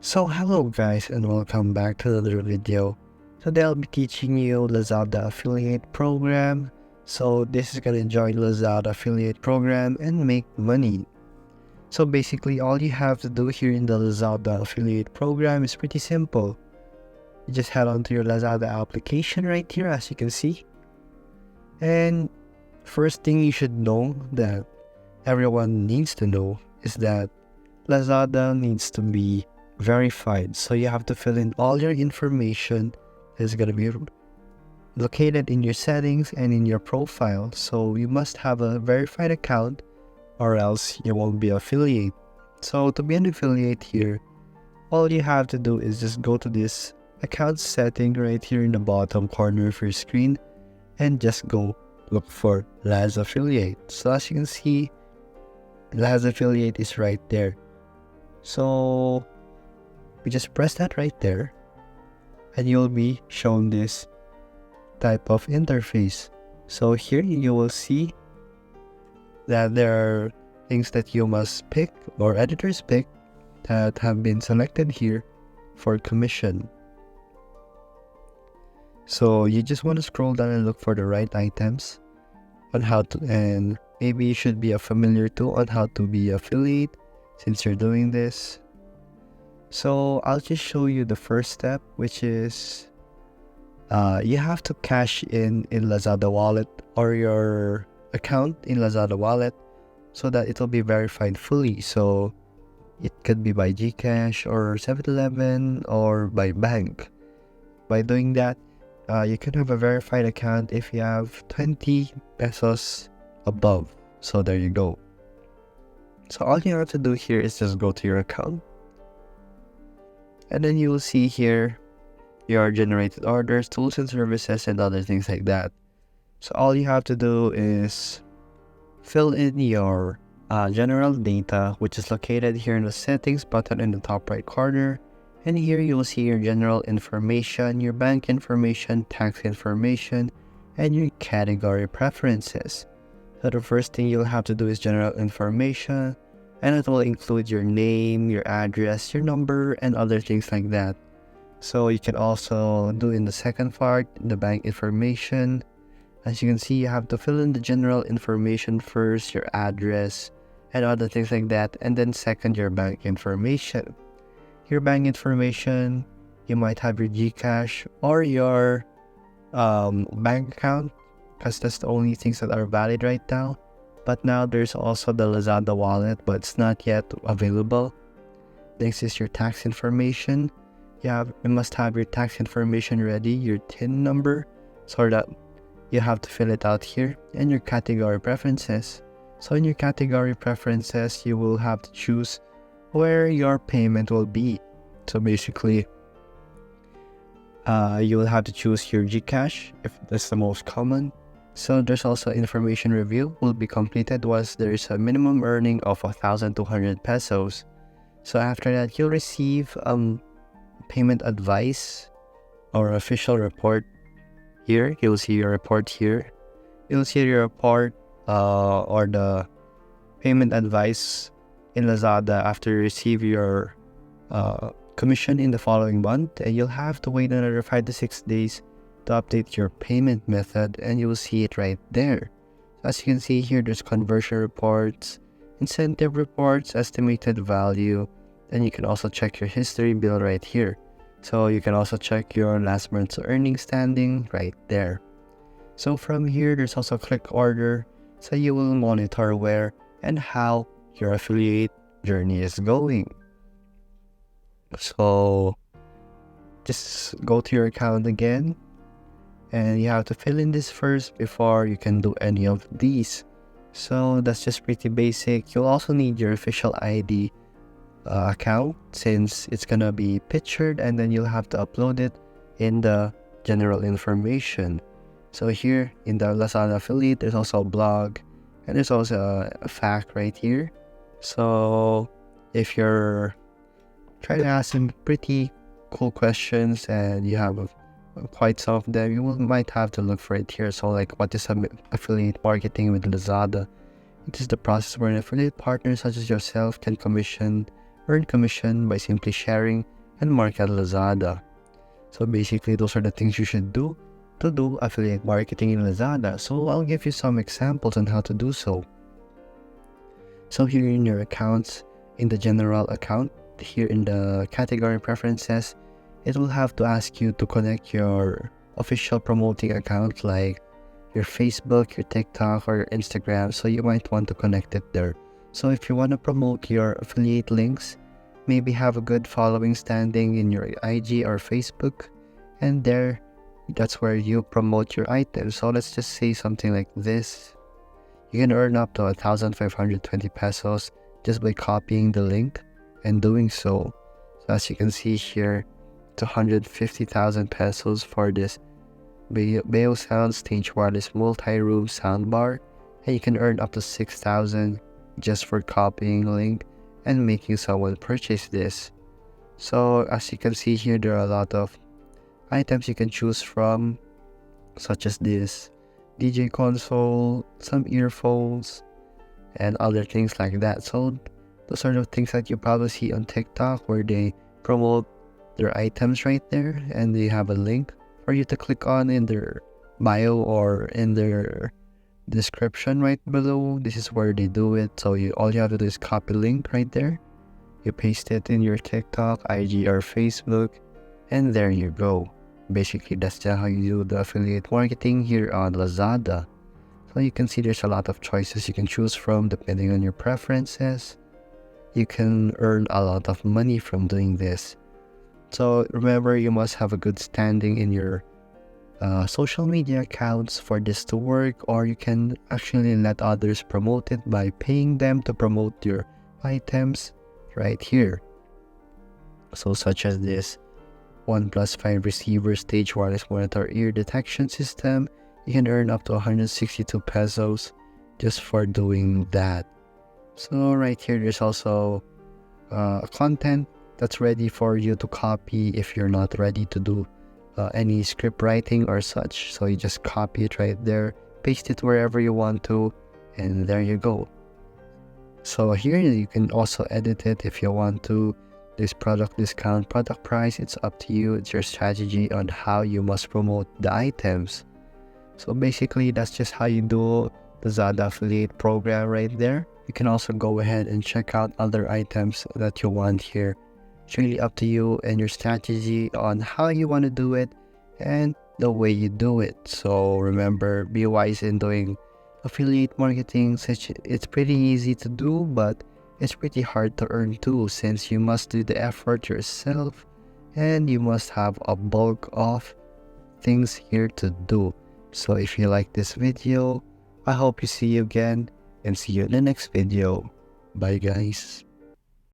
So hello guys and welcome back to another video. Today I'll be teaching you Lazada affiliate program. So this is gonna join Lazada affiliate program and make money. So basically all you have to do here in the Lazada affiliate program is pretty simple. You just head on to your Lazada application right here, as you can see. And first thing you should know that everyone needs to know is that Lazada needs to be verified. So you have to fill in all your information that is going to be located in your settings and in your profile. So you must have a verified account or else you won't be affiliate. So to be an affiliate here, all you have to do is just go to this account setting right here in the bottom corner of your screen and just go look for Laz affiliate. So as you can see, Laz affiliate is right there. So we just press that right there and you'll be shown this type of interface. So here you will see that there are things that you must pick or editors pick that have been selected here for commission. So you just want to scroll down and look for the right items on how to, and maybe you should be familiar too on how to be affiliate since you're doing this. So I'll just show you the first step, which is you have to cash in Lazada wallet or your account in Lazada wallet so that it will be verified fully. So it could be by GCash or 7-Eleven or by bank. By doing that, you can have a verified account if you have 20 pesos above. So there you go. So all you have to do here is just go to your account. And then you will see here your generated orders, tools and services, and other things like that. So all you have to do is fill in your general data, which is located here in the settings button in the top right corner. And here you will see your general information, your bank information, tax information, and your category preferences. So the first thing you'll have to do is general information, and it will include your name, your address, your number, and other things like that. So you can also do in the second part, the bank information. As you can see, you have to fill in the general information first, your address, and other things like that. And then second, your bank information. Your bank information, you might have your GCash or your bank account, because that's the only things that are valid right now. But now there's also the Lazada wallet, but it's not yet available. Next is your tax information. You must have your tax information ready, your TIN number, so that you have to fill it out here, and your category preferences. So in your category preferences, you will have to choose where your payment will be. So basically, you will have to choose your GCash if that's the most common. So there's also information review will be completed once there is a minimum earning of 1,200 pesos. So after that, you'll receive payment advice or official report here. You'll see your report here. You'll see your report or the payment advice in Lazada after you receive your commission in the following month, and you'll have to wait another 5 to 6 days to update your payment method, and you will see it right there. As you can see here, there's conversion reports, incentive reports, estimated value, and you can also check your history bill right here. So you can also check your last month's earnings standing right there. So from here, there's also click order, so you will monitor where and how your affiliate journey is going. So just go to your account again, and you have to fill in this first before you can do any of these. So that's just pretty basic. You'll also need your official ID account, since it's gonna be pictured, and then you'll have to upload it in the general information. So here in the Lazada affiliate, there's also a blog, and there's also a fact right here. So if you're trying to ask some pretty cool questions and you have quite some of them, you might have to look for it here. So like, what is affiliate marketing with Lazada? It is the process where an affiliate partner such as yourself can commission earn commission by simply sharing and market Lazada. So basically, those are the things you should do to do affiliate marketing in Lazada. So I'll give you some examples on how to do so. So here in your accounts, in the general account, here in the category preferences, it will have to ask you to connect your official promoting account like your Facebook, your TikTok, or your Instagram. So you might want to connect it there. So if you want to promote your affiliate links, maybe have a good following standing in your IG or Facebook, and that's where you promote your items. So let's just say something like this. You can earn up to 1,520 pesos just by copying the link and doing so. So as you can see here, it's 150,000 pesos for this Beo Sound Stage Wireless Multi-Room Soundbar, and you can earn up to 6,000 just for copying a link and making someone purchase this. So as you can see here, there are a lot of items you can choose from, such as this DJ console, some earphones, and other things like that. So those are the things that you probably see on TikTok where they promote their items right there, and they have a link for you to click on in their bio or in their description right below. This is where they do it. So all you have to do is copy link right there. You paste it in your TikTok, IG, or Facebook, and there you go. Basically, that's just how you do the affiliate marketing here on Lazada. So you can see there's a lot of choices you can choose from depending on your preferences. You can earn a lot of money from doing this. So remember, you must have a good standing in your social media accounts for this to work, or you can actually let others promote it by paying them to promote your items right here. So such as this OnePlus 5 receiver stage wireless monitor ear detection system, you can earn up to 162 pesos just for doing that. So right here, there's also content that's ready for you to copy if you're not ready to do any script writing or such. So you just copy it right there, paste it wherever you want to, and there you go. So here you can also edit it if you want to. This product discount, product price, it's up to you. It's your strategy on how you must promote the items. So basically, that's just how you do the Lazada affiliate program right there. You can also go ahead and check out other items that you want here. It's really up to you and your strategy on how you want to do it and the way you do it. So remember, be wise in doing affiliate marketing. It's pretty easy to do, but it's pretty hard to earn too, since you must do the effort yourself and you must have a bulk of things here to do. So if you like this video, I hope you see you again and see you in the next video. Bye guys.